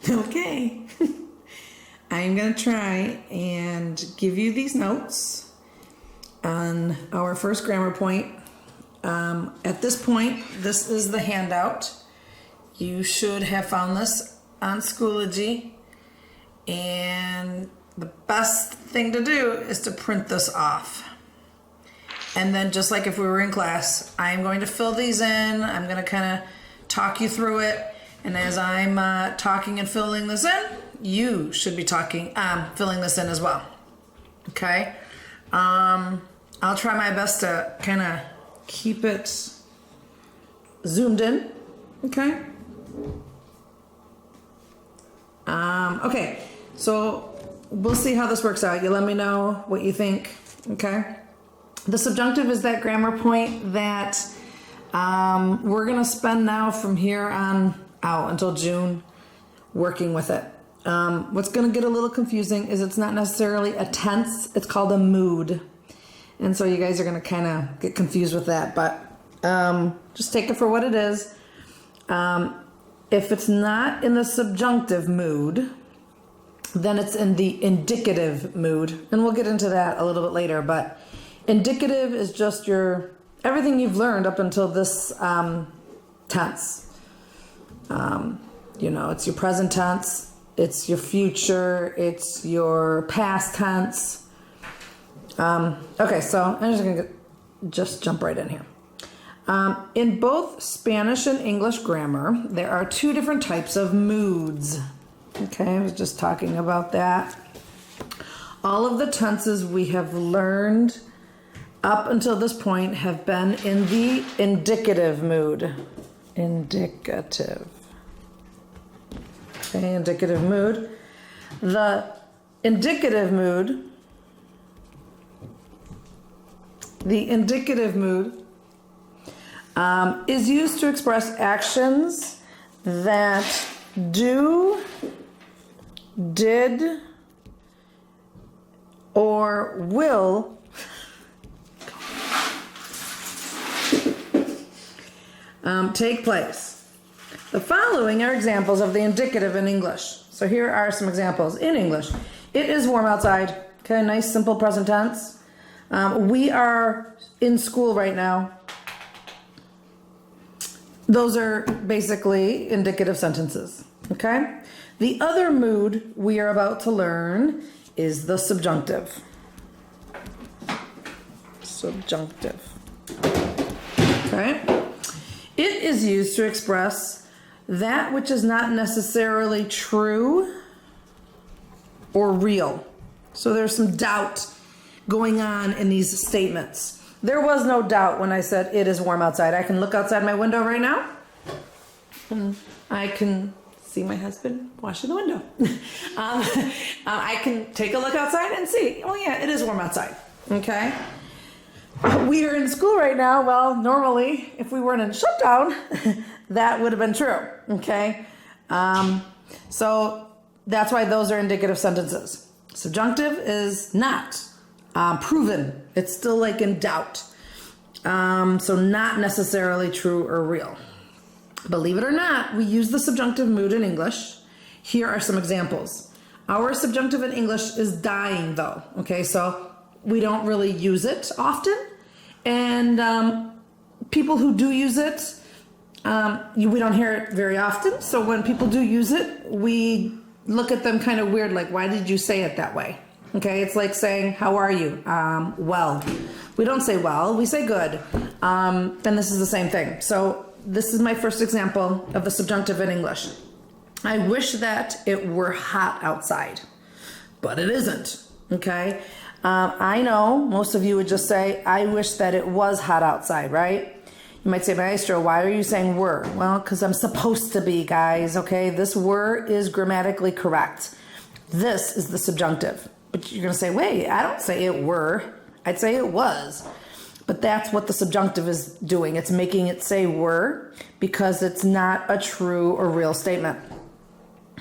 Okay. I'm going to try and give you these notes on our first grammar point. At this point, this is the handout. You should have found this on Schoology. And the best thing to do is to print this off. And then just like if we were in class, I'm going to fill these in. I'm going to kind of talk you through it. And as I'm talking and filling this in, you should be filling this in as well. Okay? I'll try my best to kind of keep it zoomed in. Okay? Okay, so we'll see how this works out. You let me know what you think. Okay? The subjunctive is that grammar point that we're going to spend now from here on out until June working with it. What's going to get a little confusing is it's not necessarily a tense, it's called a mood. And so you guys are going to kind of get confused with that, but just take it for what it is. If it's not in the subjunctive mood, then it's in the indicative mood. And we'll get into that a little bit later, but indicative is just everything you've learned up until this tense. It's your present tense, it's your future, it's your past tense. Okay, so I'm just going to jump right in here. In both Spanish and English grammar, there are two different types of moods. Okay, I was just talking about that. All of the tenses we have learned up until this point have been in the indicative mood. Indicative. Okay, indicative mood. The indicative mood is used to express actions that do, did, or will take place. The following are examples of the indicative in English. So here are some examples in English. It is warm outside. Okay, nice simple present tense. We are in school right now. Those are basically indicative sentences. Okay? The other mood we are about to learn is the subjunctive. Subjunctive. Okay? It is used to express that which is not necessarily true or real. So there's some doubt going on in these statements. There was no doubt when I said it is warm outside. I can look outside my window right now and I can see my husband washing the window. I can take a look outside and see, oh yeah, it is warm outside. Okay? We are in school right now. Well, normally, if we weren't in shutdown, that would have been true. Okay? So that's why those are indicative sentences. Subjunctive is not proven. It's still like in doubt. So not necessarily true or real. Believe it or not, we use the subjunctive mood in English. Here are some examples. Our subjunctive in English is dying though. Okay, so we don't really use it often. And people who do use it, we don't hear it very often. So when people do use it, we look at them kind of weird, like, why did you say it that way? Okay, it's like saying, how are you? Well. We don't say well, we say good. And this is the same thing. So this is my first example of the subjunctive in English. I wish that it were hot outside, but it isn't. Okay? I know most of you would just say, I wish that it was hot outside, right? You might say, Maestro, why are you saying were? Well, because I'm supposed to be, guys, okay? This were is grammatically correct. This is the subjunctive. But you're going to say, wait, I don't say it were. I'd say it was. But that's what the subjunctive is doing. It's making it say were because it's not a true or real statement.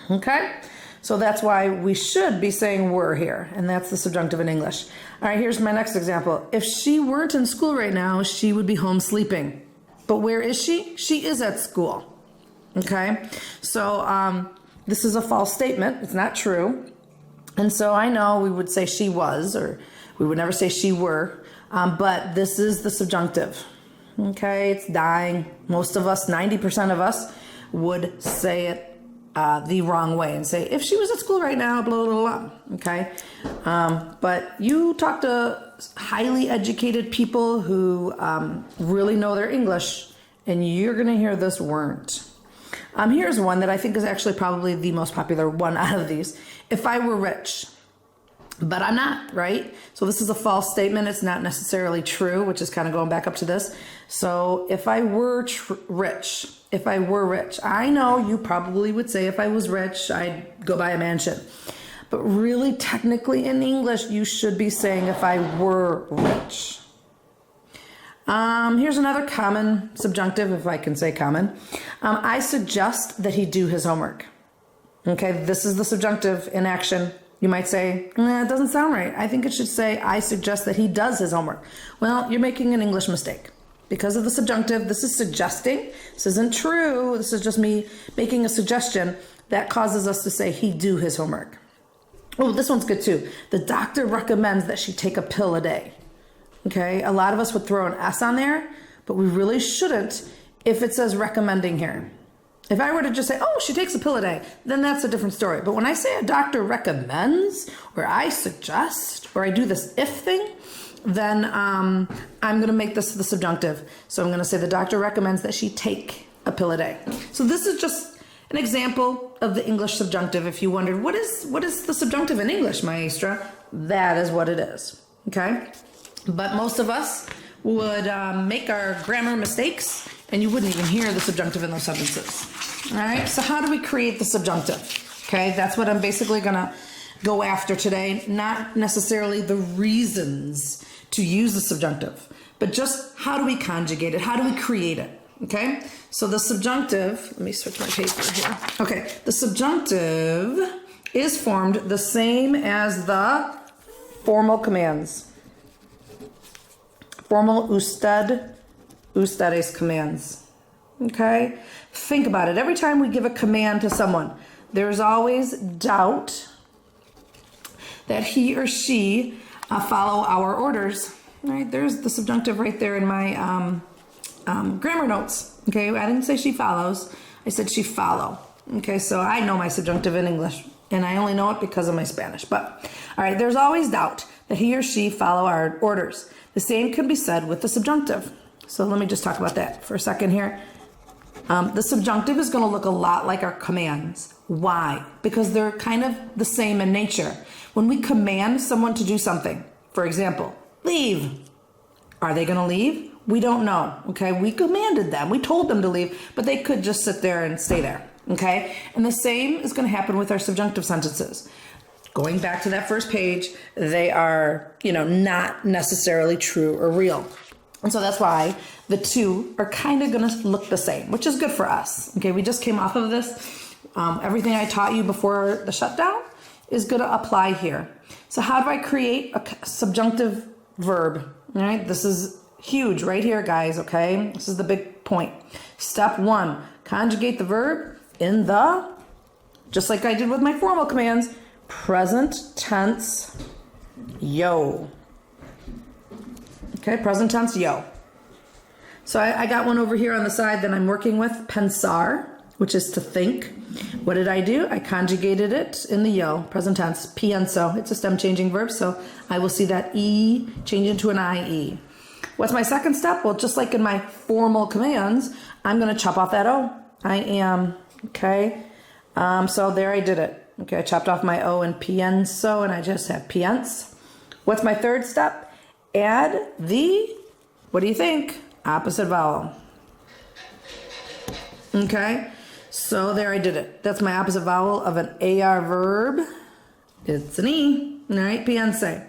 Okay? So that's why we should be saying were here. And that's the subjunctive in English. All right, here's my next example. If she weren't in school right now, she would be home sleeping. But where is she? She is at school. Okay? So this is a false statement. It's not true. And so I know we would say she was, or we would never say she were, but this is the subjunctive. Okay, it's dying. Most of us, 90% of us, would say it the wrong way and say, if she was at school right now, blah, blah, blah. Okay, but you talk to highly educated people who really know their English, and you're going to hear this weren't. Here's one that I think is actually probably the most popular one out of these. If I were rich, but I'm not, right? So this is a false statement. It's not necessarily true, which is kind of going back up to this. So if I were rich, I know you probably would say if I was rich, I'd go buy a mansion. But really, technically in English, you should be saying if I were rich. Here's another common subjunctive, if I can say common. I suggest that he do his homework. Okay, this is the subjunctive in action. You might say, it doesn't sound right. I think it should say, I suggest that he does his homework. Well, you're making an English mistake. Because of the subjunctive, this is suggesting. This isn't true. This is just me making a suggestion that causes us to say he do his homework. Oh, this one's good too. The doctor recommends that she take a pill a day. Okay, a lot of us would throw an S on there, but we really shouldn't if it says recommending here. If I were to just say, oh, she takes a pill a day, then that's a different story. But when I say a doctor recommends, or I suggest, or I do this if thing, then I'm going to make this the subjunctive. So I'm going to say the doctor recommends that she take a pill a day. So this is just an example of the English subjunctive. If you wondered, what is the subjunctive in English, maestra? That is what it is. Okay? But most of us would make our grammar mistakes, and you wouldn't even hear the subjunctive in those sentences. All right, so how do we create the subjunctive? Okay, that's what I'm basically going to go after today, not necessarily the reasons to use the subjunctive, but just how do we conjugate it? How do we create it? Okay, so the subjunctive, let me switch my paper here. Okay, the subjunctive is formed the same as the formal commands. Formal ustedes commands. Okay? Think about it. Every time we give a command to someone, there's always doubt that he or she follow our orders. Right? There's the subjunctive right there in my grammar notes. Okay? I didn't say she follows. I said she follow. Okay? So I know my subjunctive in English, and I only know it because of my Spanish. But, all right, there's always doubt that he or she follow our orders. The same can be said with the subjunctive. So let me just talk about that for a second here. The subjunctive is going to look a lot like our commands. Why? Because they're kind of the same in nature. When we command someone to do something, for example, leave. Are they going to leave? We don't know. Okay, we commanded them. We told them to leave, but they could just sit there and stay there. Okay, and the same is going to happen with our subjunctive sentences. Going back to that first page, they are, not necessarily true or real. And so that's why the two are kind of going to look the same, which is good for us. Okay, we just came off of this. Everything I taught you before the shutdown is going to apply here. So how do I create a subjunctive verb? All right, this is huge right here, guys, okay? This is the big point. Step 1, conjugate the verb in the, just like I did with my formal commands, present tense, yo. Okay, present tense, yo. So I got one over here on the side that I'm working with, pensar, which is to think. What did I do? I conjugated it in the yo, present tense, pienso. It's a stem changing verb, so I will see that E change into an IE. What's my second step? Well, just like in my formal commands, I'm going to chop off that O. I am, okay? So there I did it. Okay, I chopped off my O in pienso, and I just have piense. What's my third step? Add the, what do you think? Opposite vowel. Okay, so there I did it. That's my opposite vowel of an AR verb. It's an E, all right, piense.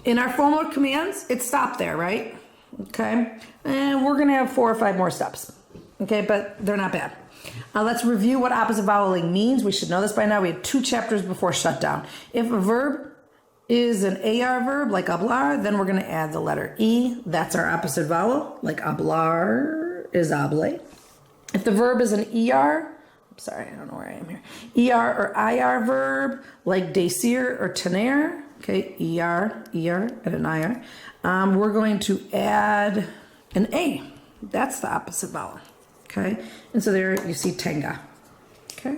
In our formal commands, it stopped there, right? Okay, and we're going to have 4 or 5 more steps. Okay, but they're not bad. Let's review what opposite voweling means. We should know this by now. We had 2 chapters before shutdown. If a verb is an AR verb, like hablar, then we're going to add the letter E. That's our opposite vowel, like hablar is hable. If the verb is an ER, sorry, I don't know where I am here. ER or IR verb, like desir or tener. Okay, ER, and an IR. We're going to add an A. That's the opposite vowel. Okay, and so there you see tenga. Okay.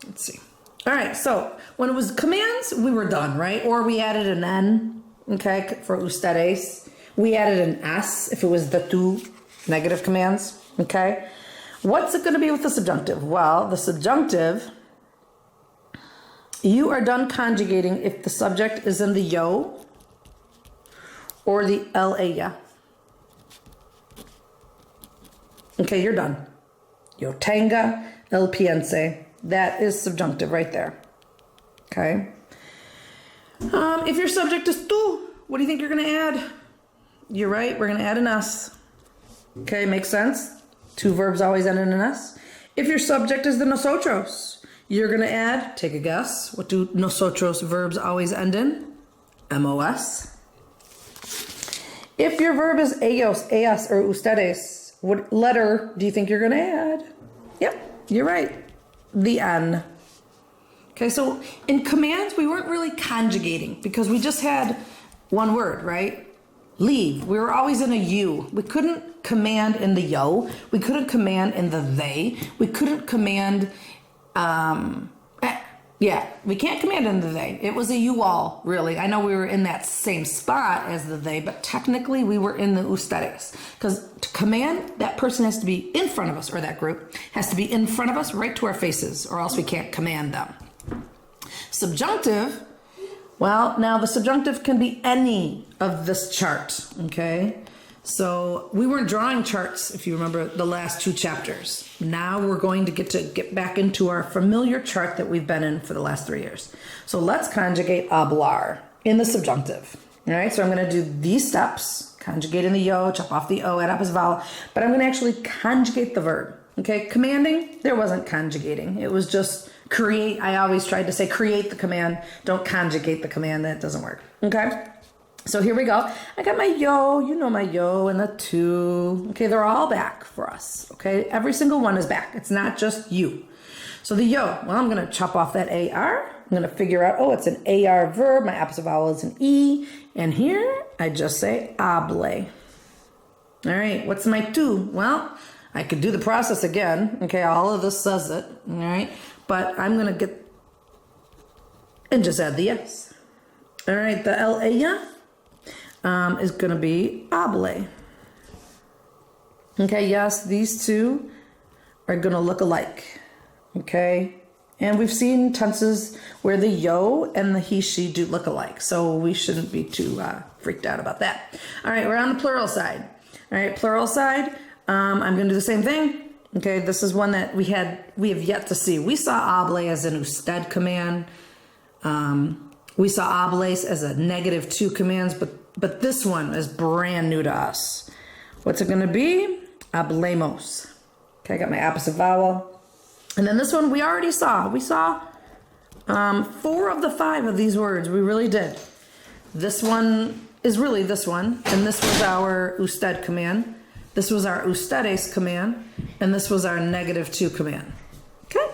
Let's see. All right, so when it was commands, we were done, right? Or we added an N, okay, for ustedes. We added an S if it was the two negative commands, okay? What's it going to be with the subjunctive? Well, the subjunctive, you are done conjugating if the subject is in the yo or the ella. Okay, you're done. Yo tenga, el piense. That is subjunctive right there. Okay. If your subject is tú, what do you think you're going to add? You're right. We're going to add an S. Okay, makes sense. Two verbs always end in an S. If your subject is the nosotros, you're going to add, take a guess, what do nosotros verbs always end in? MOS. If your verb is ellos, ellas, or ustedes, what letter do you think you're going to add? Yep, you're right. The N. Okay, so in commands, we weren't really conjugating because we just had one word, right? Leave. We were always in a you. We couldn't command in the yo. We couldn't command in the they. We couldn't command, we can't command in the they. It was a you all, really. I know we were in that same spot as the they, but technically we were in the ustedes. Because to command, that person has to be in front of us, or that group has to be in front of us, right to our faces, or else we can't command them. Subjunctive, well, now the subjunctive can be any of this chart, okay? So we weren't drawing charts, if you remember the last two chapters. Now we're going to get back into our familiar chart that we've been in for the last 3 years. So let's conjugate hablar in the subjunctive. All right, so I'm going to do these steps, conjugate in the yo, chop off the o, add opposite vowel, but I'm going to actually conjugate the verb. Okay, commanding, there wasn't conjugating. It was just create. I always tried to say create the command, don't conjugate the command. That doesn't work. Okay. So here we go. I got my yo, you know my yo, and the two. Okay, they're all back for us. Okay, every single one is back. It's not just you. So the yo, well, I'm going to chop off that AR. I'm going to figure out, oh, it's an AR verb. My opposite vowel is an E. And here, I just say hable. All right, what's my two? Well, I could do the process again. Okay, all of this says it. All right, but I'm going to get, and just add the S. All right, the ella is going to be hable. Okay, yes, these two are going to look alike. Okay, and we've seen tenses where the yo and the he, she do look alike, so we shouldn't be too freaked out about that. All right, we're on the plural side. All right, plural side, I'm going to do the same thing. Okay, this is one that we have yet to see. We saw hable as an usted command. We saw hables as a -2 commands, but this one is brand new to us. What's it going to be? Hablemos. Okay, I got my opposite vowel. And then this one we already saw. We saw 4 of the 5 of these words. We really did. This one is really this one. And this was our usted command. This was our ustedes command. And this was our -2 command. Okay?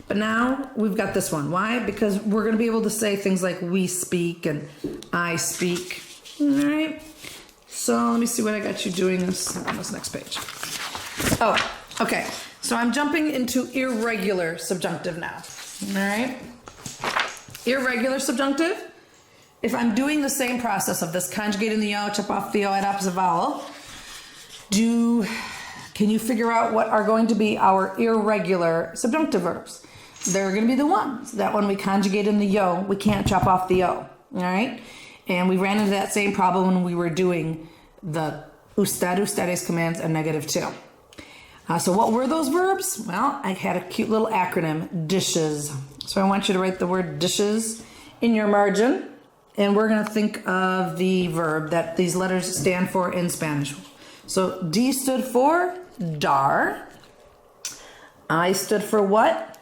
But now we've got this one. Why? Because we're going to be able to say things like we speak and I speak. All right. So let me see what I got you doing on this next page. Oh, okay. So I'm jumping into irregular subjunctive now. All right. Irregular subjunctive. If I'm doing the same process of this, conjugating the yo, chop off the o, add opposite vowel, can you figure out what are going to be our irregular subjunctive verbs? They're going to be the ones that when we conjugate in the yo, we can't chop off the o. All right. And we ran into that same problem when we were doing the ustedes commands and -2. So what were those verbs? Well, I had a cute little acronym, dishes. So I want you to write the word dishes in your margin. And we're going to think of the verb that these letters stand for in Spanish. So D stood for dar. I stood for what?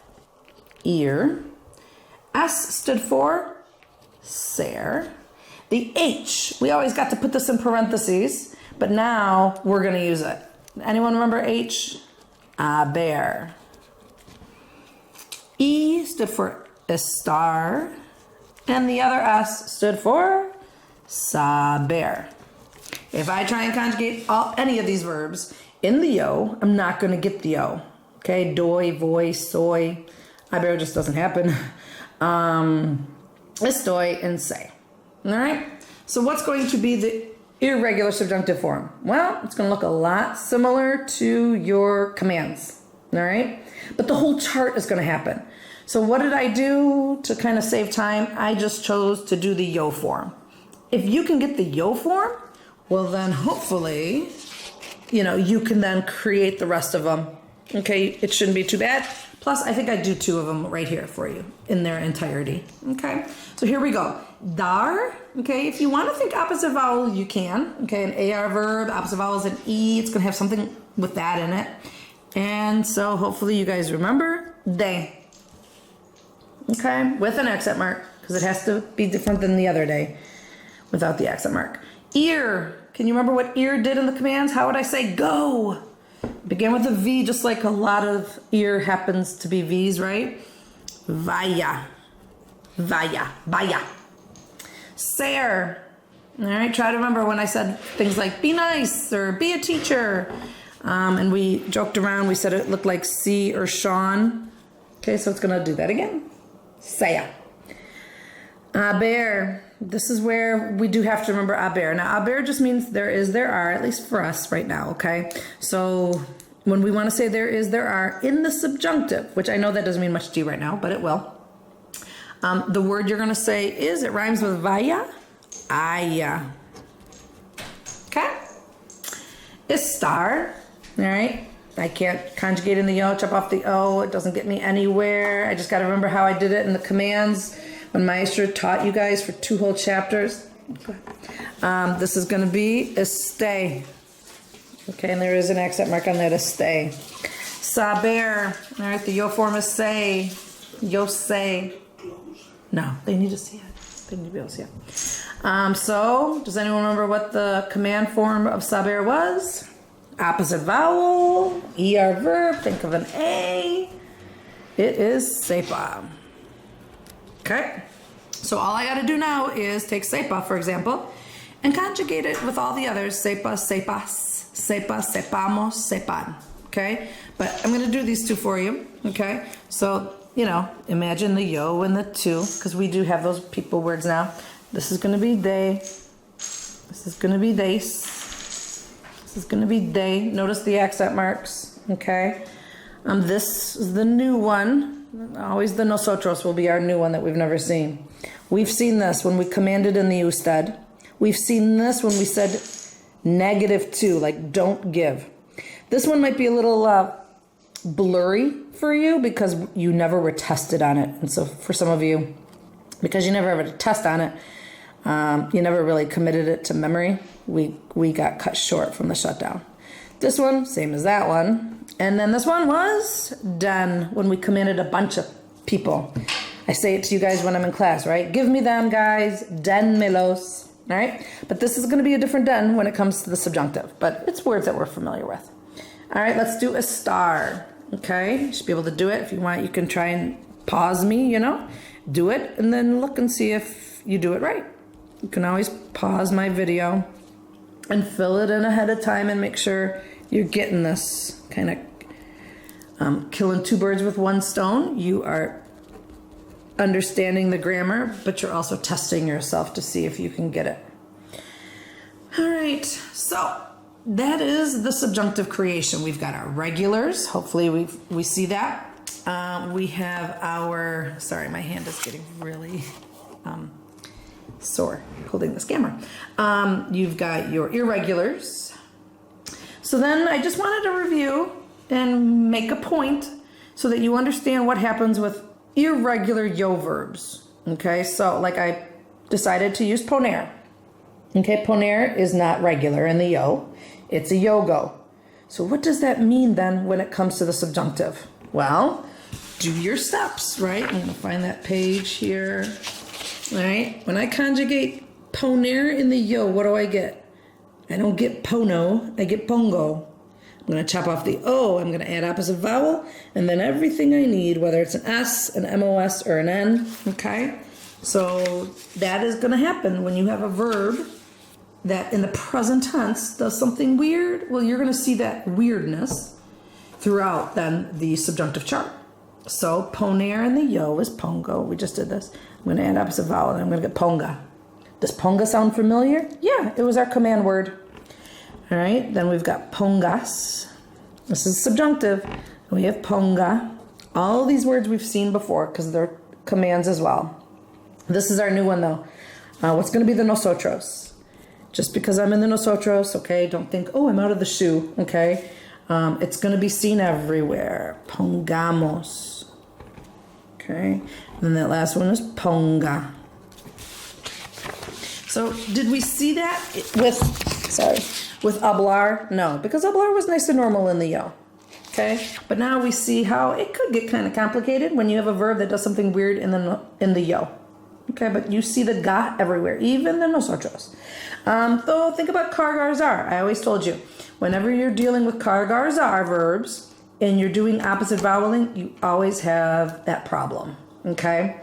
Ear. S stood for ser. The H, we always got to put this in parentheses, but now we're going to use it. Anyone remember H? Aber. E stood for estar, and the other S stood for saber. If I try and conjugate any of these verbs in the yo, I'm not going to get the yo. Okay, doy, voy, soy. Aber just doesn't happen. Estoy and say. All right. So what's going to be the irregular subjunctive form? Well, it's going to look a lot similar to your commands. All right. But the whole chart is going to happen. So what did I do to kind of save time? I just chose to do the yo form. If you can get the yo form, well then hopefully, you can then create the rest of them. Okay, it shouldn't be too bad. Plus, I think I do 2 of them right here for you in their entirety. Okay, so here we go. Dar, okay, if you want to think opposite vowel, you can. Okay, an AR verb, opposite vowel is an E. It's going to have something with that in it. And so hopefully you guys remember day. Okay, with an accent mark, because it has to be different than the other day without the accent mark. Ear, can you remember what ear did in the commands? How would I say go? Began with a V, just like a lot of ear happens to be V's, right? Vaya, vaya, vaya. Ser, all right, try to remember when I said things like be nice or be a teacher. And we joked around, we said it looked like C or Sean. Okay, so it's gonna do that again. Saya. Aber, this is where we do have to remember aber. Now, aber just means there is, there are, at least for us right now, okay? So when we want to say there is, there are in the subjunctive, which I know that doesn't mean much to you right now, but it will. The word you're going to say is, it rhymes with vaya, aya. Okay? Estar, all right? I can't conjugate in the yo, chop off the O. It doesn't get me anywhere. I just got to remember how I did it in the commands when Maestro taught you guys for 2 whole chapters. This is going to be estay. Okay, and there is an accent mark on that, estay. Saber. All right, the yo form is say. Yo say. No, they need to see it. They need to be able to see it. So, does anyone remember what the command form of saber was? Opposite vowel, ER verb, think of an A. It is sepa. Okay, so all I got to do now is take sepa, for example, and conjugate it with all the others. Sepa, sepas, sepa, sepamos, sepan. Okay, but I'm going to do these 2 for you. Okay, so, imagine the yo and the 2, because we do have those people words now. This is going to be they. This is going to be des. This is going to be they. Notice the accent marks, okay? This is the new one. Always the nosotros will be our new one that we've never seen. We've seen this when we commanded in the usted. We've seen this when we said -2, like don't give. This one might be a little blurry for you because you never were tested on it. And so for some of you, because you never had a test on it, you never really committed it to memory. We got cut short from the shutdown. This one, same as that one. And then this one was done when we commanded a bunch of people. I say it to you guys when I'm in class, right? Give me them, guys. Den melos. All right? But this is going to be a different den when it comes to the subjunctive. But it's words that we're familiar with. All right, let's do a star. Okay? You should be able to do it. If you want, you can try and pause me, Do it, and then look and see if you do it right. You can always pause my video and fill it in ahead of time and make sure you're getting this kind of killing 2 birds with 1 stone. You are understanding the grammar, but you're also testing yourself to see if you can get it. All right, so that is the subjunctive creation. We've got our regulars. Hopefully we see that. We have our, sorry, my hand is getting really sore holding this camera. You've got your irregulars. So then I just wanted to review and make a point so that you understand what happens with irregular yo verbs. Okay, so like I decided to use poner. Okay, poner is not regular in the yo. It's a yogo. So what does that mean then when it comes to the subjunctive? Well, do your steps, right? I'm going to find that page here. All right, when I conjugate poner in the yo, what do I get? I don't get pono, I get pongo. I'm going to chop off the O. I'm going to add opposite vowel. And then everything I need, whether it's an S, an MOS, or an N. Okay? So that is going to happen when you have a verb that in the present tense does something weird. Well, you're going to see that weirdness throughout then the subjunctive chart. So poner in the yo is pongo. We just did this. I'm going to add opposite vowel and I'm going to get ponga. Does ponga sound familiar? Yeah, it was our command word. All right, then we've got pongas. This is subjunctive. We have ponga. All these words we've seen before because they're commands as well. This is our new one though. What's going to be the nosotros? Just because I'm in the nosotros, okay, don't think, oh, I'm out of the shoe, okay? It's going to be seen everywhere. Pongamos. Okay, and then that last one is ponga. So did we see that with hablar? No, because hablar was nice and normal in the yo. Okay, but now we see how it could get kind of complicated when you have a verb that does something weird in the yo. Okay, but you see the ga everywhere, even the nosotros. So think about cargar zar. I always told you, whenever you're dealing with cargar zar verbs and you're doing opposite voweling, you always have that problem. Okay,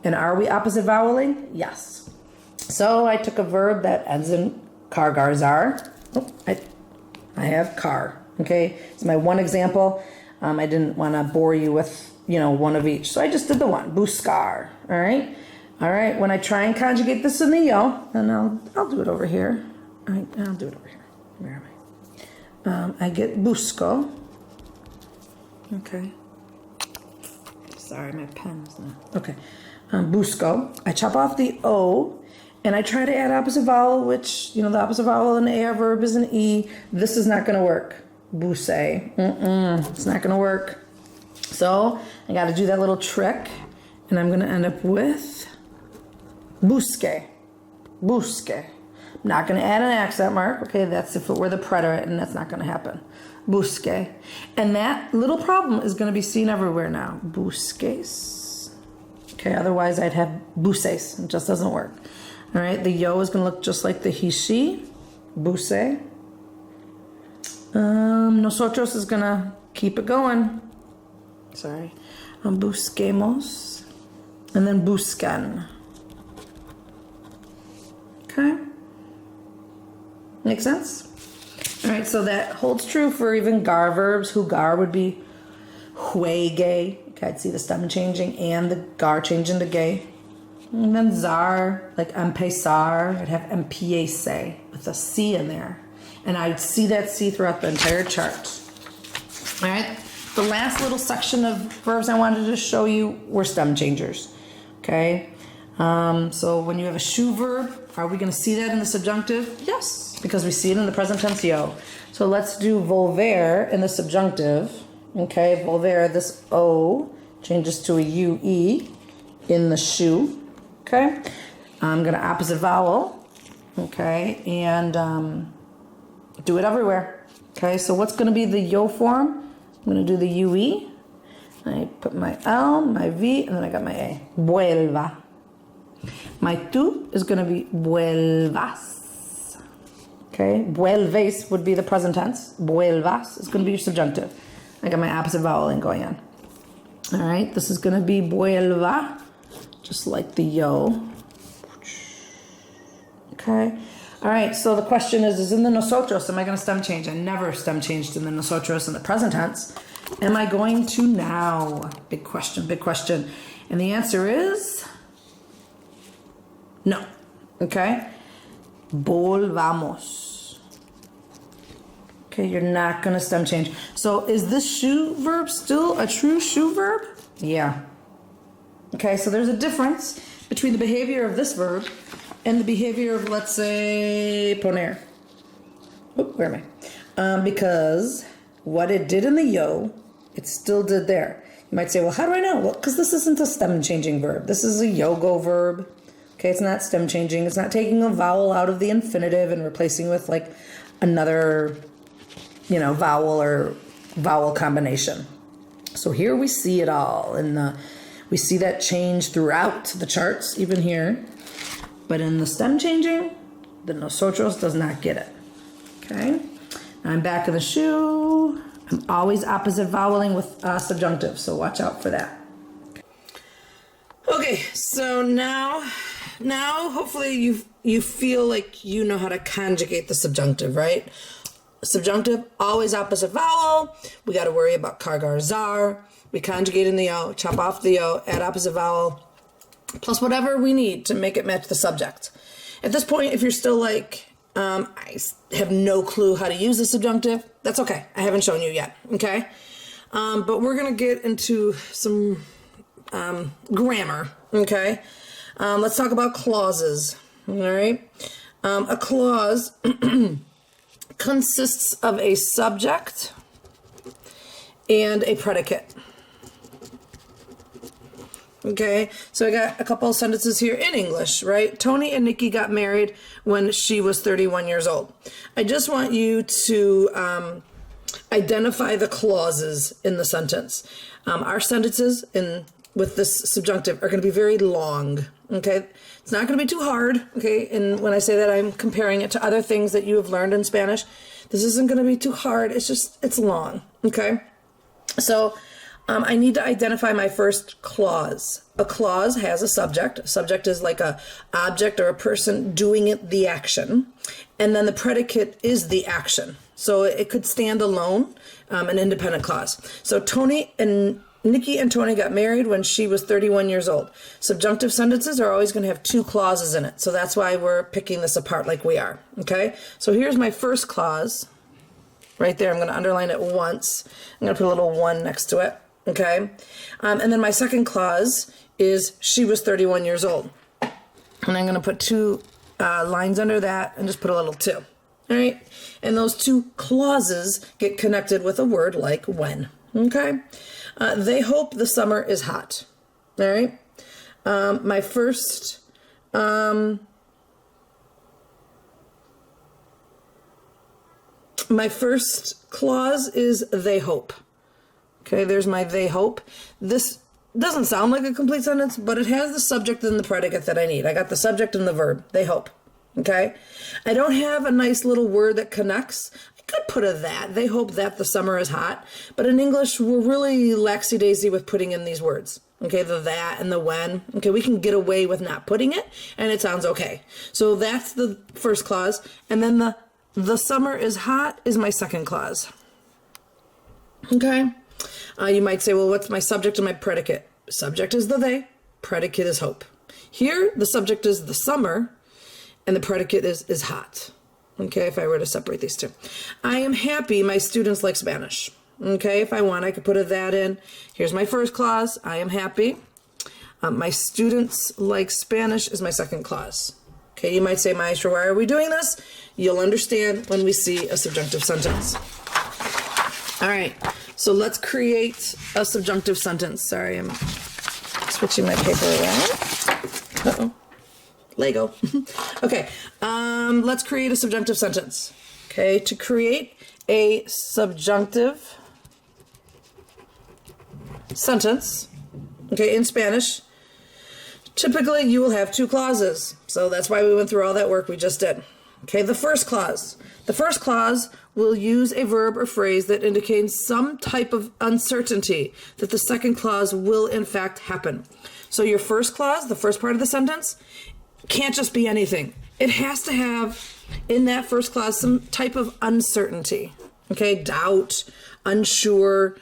and are we opposite voweling? Yes. So I took a verb that ends in cargar zar. Oh, I have car. Okay, it's my one example. I didn't want to bore you with one of each, so I just did the one buscar. All right. When I try and conjugate this in the yo, and I'll do it over here. I'll do it over here. Where am I? I get busco. Okay. Sorry, my pen's not. Okay. Busco. I chop off the O. And I try to add opposite vowel, which, the opposite vowel in the AR verb is an E. This is not going to work. Buse. It's not going to work. So I got to do that little trick. And I'm going to end up with busque. Busque. I'm not going to add an accent mark. Okay, that's if it were the preterite, and that's not going to happen. Busque. And that little problem is going to be seen everywhere now. Busques. Okay, otherwise I'd have buses. It just doesn't work. All right, the yo is going to look just like the he, she, buse. Nosotros is going to keep it going. Sorry. Busquemos. And then buscan. Okay? Make sense? All right, so that holds true for even gar verbs. Jugar would be juegue. Okay, I'd see the stem changing and the gar changing to gay. And then zar, like empezar, I'd have empiece with a C in there. And I'd see that C throughout the entire chart. All right, the last little section of verbs I wanted to show you were stem changers. Okay, so when you have a shoe verb, are we going to see that in the subjunctive? Yes, because we see it in the present tense yo. So let's do volver in the subjunctive. Okay, volver, this O changes to a UE in the shoe. Okay, I'm going to opposite vowel, okay, and do it everywhere. Okay, so what's going to be the yo form? I'm going to do the UE. I put my L, my V, and then I got my A. Vuelva. My tu is going to be vuelvas. Okay, vuelves would be the present tense. Vuelvas is going to be your subjunctive. I got my opposite vowel in going on. All right, this is going to be vuelva. Just like the yo. Okay. All right. So the question is in the nosotros, am I going to stem change? I never stem changed in the nosotros in the present tense. Am I going to now? Big question, big question. And the answer is no. Okay. Volvamos. Okay. You're not going to stem change. So is this shoe verb still a true shoe verb? Yeah. Okay, so there's a difference between the behavior of this verb and the behavior of, let's say, poner. Oh, where am I? Because what it did in the yo, it still did there. You might say, well, how do I know? Well, because this isn't a stem changing verb. This is a yo-go verb. Okay, it's not stem changing. It's not taking a vowel out of the infinitive and replacing with like another, vowel or vowel combination. So here we see it all we see that change throughout the charts, even here. But in the stem changing, the nosotros does not get it. Okay? I'm back of the shoe. I'm always opposite voweling with subjunctive, so watch out for that. Okay, so now hopefully you feel like you know how to conjugate the subjunctive, right? Subjunctive, always opposite vowel. We got to worry about kargar zar. We conjugate in the O, chop off the O, add opposite vowel, plus whatever we need to make it match the subject. At this point, if you're still like, I have no clue how to use the subjunctive, that's okay. I haven't shown you yet, okay? But we're going to get into some grammar, okay? Let's talk about clauses, all right? A clause consists of a subject and a predicate. Okay, so I got a couple of sentences here in English, right? Tony and Nikki got married when she was 31 years old. I just want you to identify the clauses in the sentence. Our sentences with this subjunctive are going to be very long, okay? It's not going to be too hard, okay? And when I say that, I'm comparing it to other things that you have learned in Spanish. This isn't going to be too hard. It's long, okay? So I need to identify my first clause. A clause has a subject. A subject is like a object or a person doing the action. And then the predicate is the action. So it could stand alone, an independent clause. So Nikki and Tony got married when she was 31 years old. Subjunctive sentences are always going to have two clauses in it. So that's why we're picking this apart like we are. Okay? So here's my first clause. Right there. I'm going to underline it once. I'm going to put a little one next to it. Okay? And then my second clause is she was 31 years old. And I'm going to put two lines under that and just put a little two. All right? And those two clauses get connected with a word like when. Okay? They hope the summer is hot. All right? My first clause is they hope. Okay, there's my they hope. This doesn't sound like a complete sentence, but it has the subject and the predicate that I need. I got the subject and the verb, they hope. Okay? I don't have a nice little word that connects. I could put a that. They hope that the summer is hot. But in English, we're really laxy-daisy with putting in these words. Okay, the that and the when. Okay, we can get away with not putting it, and it sounds okay. So that's the first clause. And then the summer is hot is my second clause. Okay? You might say, well, what's my subject and my predicate? Subject is the they, predicate is hope. Here, the subject is the summer, and the predicate is hot. Okay, if I were to separate these two. I am happy my students like Spanish. Okay, if I want, I could put a that in. Here's my first clause, I am happy. My students like Spanish is my second clause. Okay, you might say, Maestra, why are we doing this? You'll understand when we see a subjunctive sentence. All right, so let's create a subjunctive sentence. Sorry, I'm switching my paper around. Uh-oh. Lego. Okay, let's create a subjunctive sentence. Okay, to create a subjunctive sentence, okay, in Spanish, typically you will have two clauses. So that's why we went through all that work we just did. Okay, the first clause. The first clause will use a verb or phrase that indicates some type of uncertainty that the second clause will in fact happen. So your first clause, the first part of the sentence, can't just be anything. It has to have in that first clause some type of uncertainty. Okay, doubt, unsure,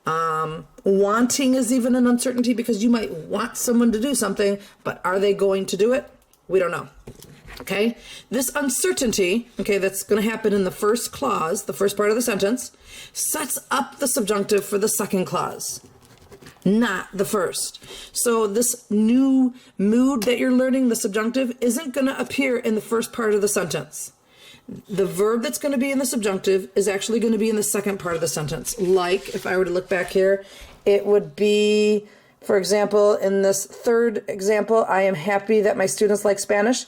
wanting is even an uncertainty because you might want someone to do something, but are they going to do it? We don't know. Okay, this uncertainty, okay, that's going to happen in the first clause, the first part of the sentence, sets up the subjunctive for the second clause, not the first. So this new mood that you're learning, the subjunctive, isn't going to appear in the first part of the sentence. The verb that's going to be in the subjunctive is actually going to be in the second part of the sentence. Like, if I were to look back here, it would be, for example, in this third example, I am happy that my students like Spanish.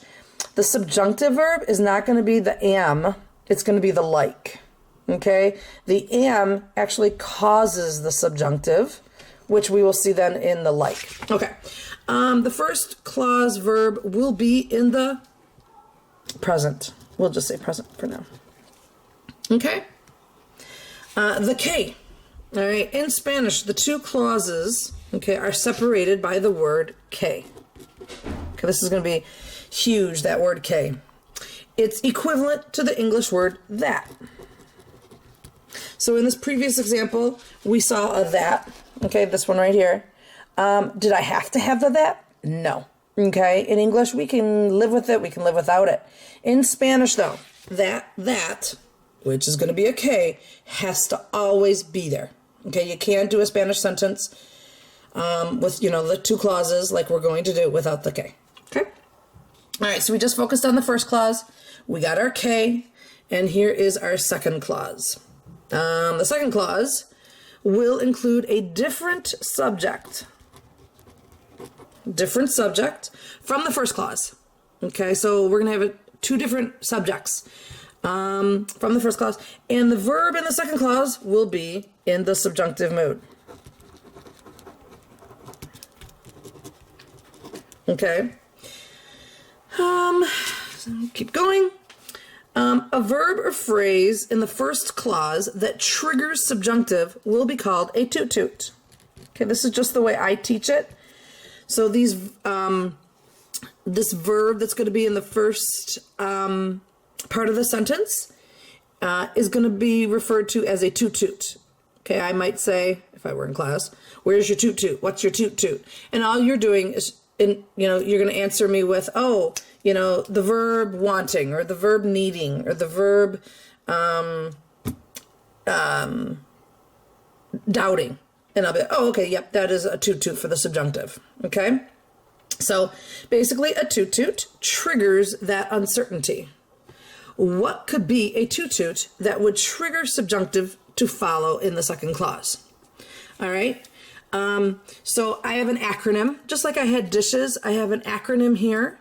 The subjunctive verb is not going to be the am, it's going to be the like. Okay? The am actually causes the subjunctive, which we will see then in the like. Okay. The first clause verb will be in the present. We'll just say present for now. Okay? The K. All right, in Spanish, the two clauses, okay, are separated by the word K. Okay, this is going to be huge, that word K. It's equivalent to the English word that. So in this previous example, we saw a that, okay, this one right here. Did I have to have the that? No. Okay, in English, we can live with it, we can live without it. In Spanish, though, that, which is going to be a K, has to always be there. Okay, you can't do a Spanish sentence with, the two clauses like we're going to do without the K. Okay? All right, so we just focused on the first clause. We got our K, and here is our second clause. The second clause will include a different subject from the first clause. Okay, so we're going to have two different subjects from the first clause, and the verb in the second clause will be in the subjunctive mood. Okay. So keep going. A verb or phrase in the first clause that triggers subjunctive will be called a toot-toot. Okay, this is just the way I teach it. So this verb that's going to be in the first part of the sentence is going to be referred to as a toot-toot. Okay, I might say, if I were in class, where's your toot-toot? What's your toot-toot? And all you're doing is, you're going to answer me with, the verb wanting, or the verb needing, or the verb doubting. And I'll be like, oh, okay, yep, that is a toot-toot for the subjunctive. Okay? So basically, a toot-toot triggers that uncertainty. What could be a toot-toot that would trigger subjunctive to follow in the second clause? All right? So I have an acronym. Just like I had dishes, I have an acronym here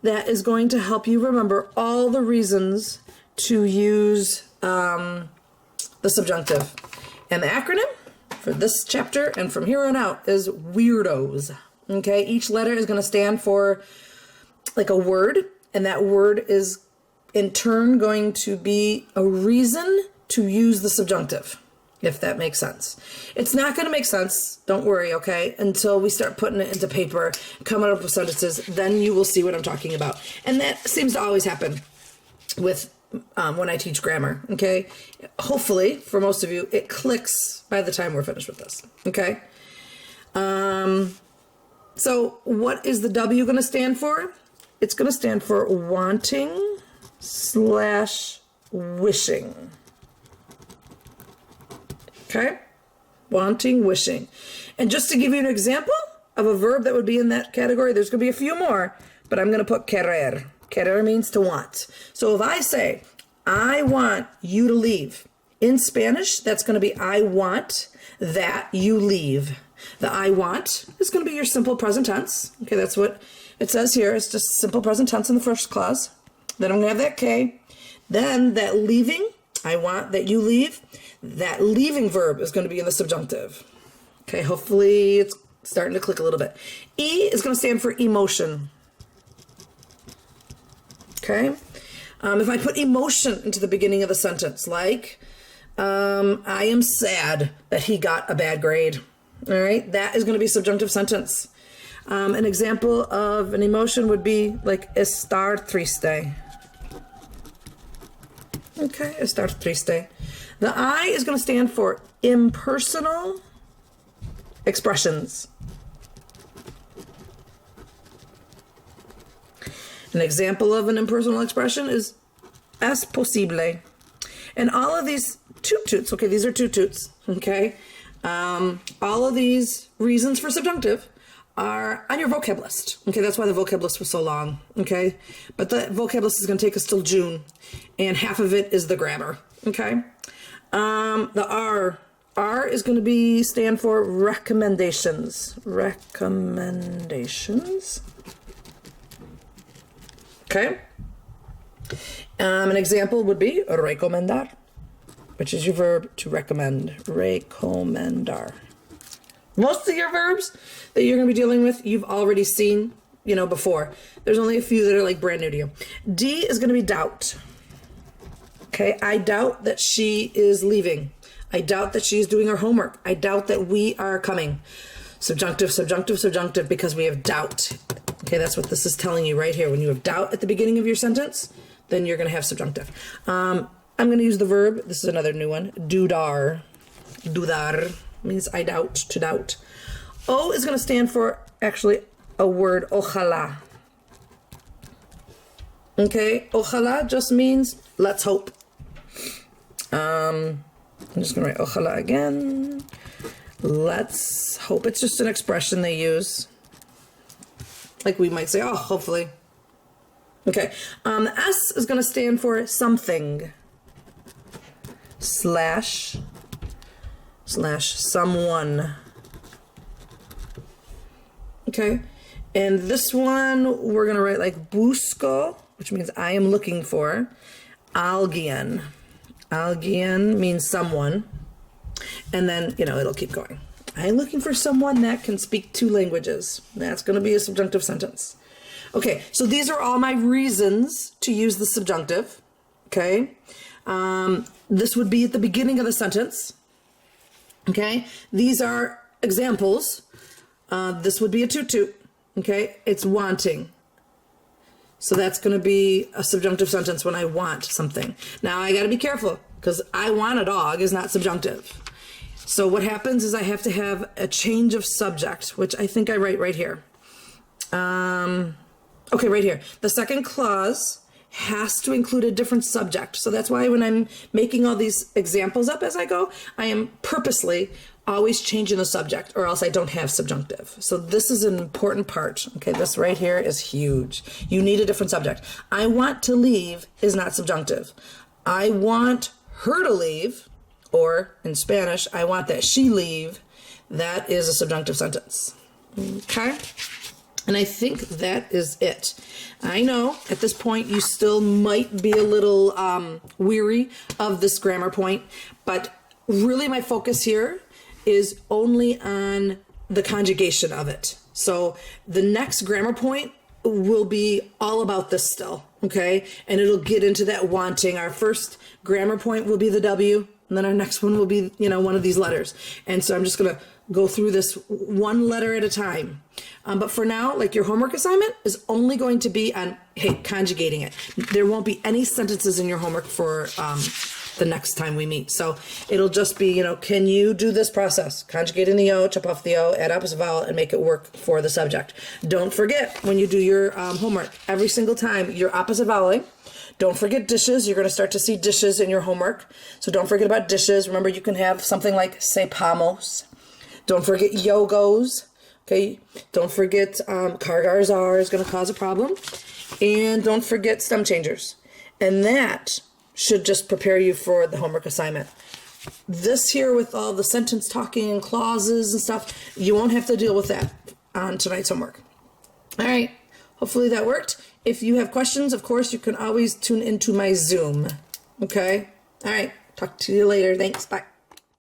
that is going to help you remember all the reasons to use the subjunctive. And the acronym for this chapter and from here on out is weirdos. Okay, each letter is going to stand for like a word, and that word is in turn going to be a reason to use the subjunctive, if that makes sense. It's not going to make sense, don't worry, okay, until we start putting it into paper, coming up with sentences, then you will see what I'm talking about. And that seems to always happen with when I teach grammar, okay? Hopefully, for most of you, it clicks by the time we're finished with this, okay? So what is the W going to stand for? It's going to stand for wanting / wishing. Okay? Wanting, wishing. And just to give you an example of a verb that would be in that category, there's going to be a few more, but I'm going to put querer. Querer means to want. So if I say, I want you to leave, in Spanish, that's going to be I want that you leave. The I want is going to be your simple present tense. Okay, that's what it says here. It's just simple present tense in the first clause. Then I'm going to have that K. Then that leaving, I want that you leave. That leaving verb is going to be in the subjunctive. Okay, hopefully it's starting to click a little bit. E is going to stand for emotion. Okay, if I put emotion into the beginning of the sentence, like, I am sad that he got a bad grade. All right, that is going to be a subjunctive sentence. An example of an emotion would be like estar triste. Okay, estar triste. The I is going to stand for impersonal expressions. An example of an impersonal expression is es posible. And all of these toot-toots, okay, these are toot-toots, okay? All of these reasons for subjunctive are on your vocab list. Okay, that's why the vocab list was so long, okay? But the vocab list is going to take us till June, and half of it is the grammar, okay? The R is going to stand for recommendations. Recommendations. Okay. An example would be recomendar, which is your verb to recommend. Recomendar. Most of your verbs that you're going to be dealing with, you've already seen, before. There's only a few that are like brand new to you. D is going to be doubt. Okay, I doubt that she is leaving. I doubt that she's doing her homework. I doubt that we are coming. Subjunctive, subjunctive, subjunctive, because we have doubt. Okay, that's what this is telling you right here. When you have doubt at the beginning of your sentence, then you're going to have subjunctive. I'm going to use the verb. This is another new one. Dudar. Dudar means I doubt, to doubt. O is going to stand for, actually, a word, ojalá. Okay, ojalá just means let's hope. I'm just going to write ojalá again. Let's hope. It's just an expression they use. Like we might say, oh, hopefully. Okay, the S is going to stand for something. Slash someone. Okay, and this one we're going to write like busco, which means I am looking for. Alguien. Alguien means someone. And then, it'll keep going. I'm looking for someone that can speak 2 languages. That's going to be a subjunctive sentence. Okay, so these are all my reasons to use the subjunctive. Okay, this would be at the beginning of the sentence. Okay, these are examples. This would be a toot-toot. Okay, it's wanting. So that's going to be a subjunctive sentence when I want something. Now I got to be careful because I want a dog is not subjunctive. So what happens is I have to have a change of subject, which I think I write right here. Okay, right here. The second clause has to include a different subject. So that's why when I'm making all these examples up as I go, I am purposely always changing the subject or else I don't have subjunctive. So this is an important part. Okay, this right here is huge. You need a different subject. I want to leave is not subjunctive. I want her to leave, or in Spanish, I want that she leave. That is a subjunctive sentence. Okay? And I think that is it. I know at this point you still might be a little weary of this grammar point, but really my focus here is only on the conjugation of it. So the next grammar point will be all about this still, okay? And it'll get into that wanting. Our first grammar point will be the W, and then our next one will be, one of these letters. And so I'm just going to go through this one letter at a time. But for now, like your homework assignment is only going to be on, conjugating it. There won't be any sentences in your homework for the next time we meet. So it'll just be, can you do this process? Conjugating the O, chop off the O, add opposite vowel, and make it work for the subject. Don't forget when you do your homework, every single time you're opposite voweling. Don't forget dishes. You're going to start to see dishes in your homework. So don't forget about dishes. Remember, you can have something like sepamos. Don't forget yogos. Okay. Don't forget cargars are is going to cause a problem. And don't forget stem changers. And that should just prepare you for the homework assignment. This here with all the sentence talking and clauses and stuff, you won't have to deal with that on tonight's homework. All right. Hopefully that worked. If you have questions, of course, you can always tune into my Zoom. Okay? All right. Talk to you later. Thanks. Bye.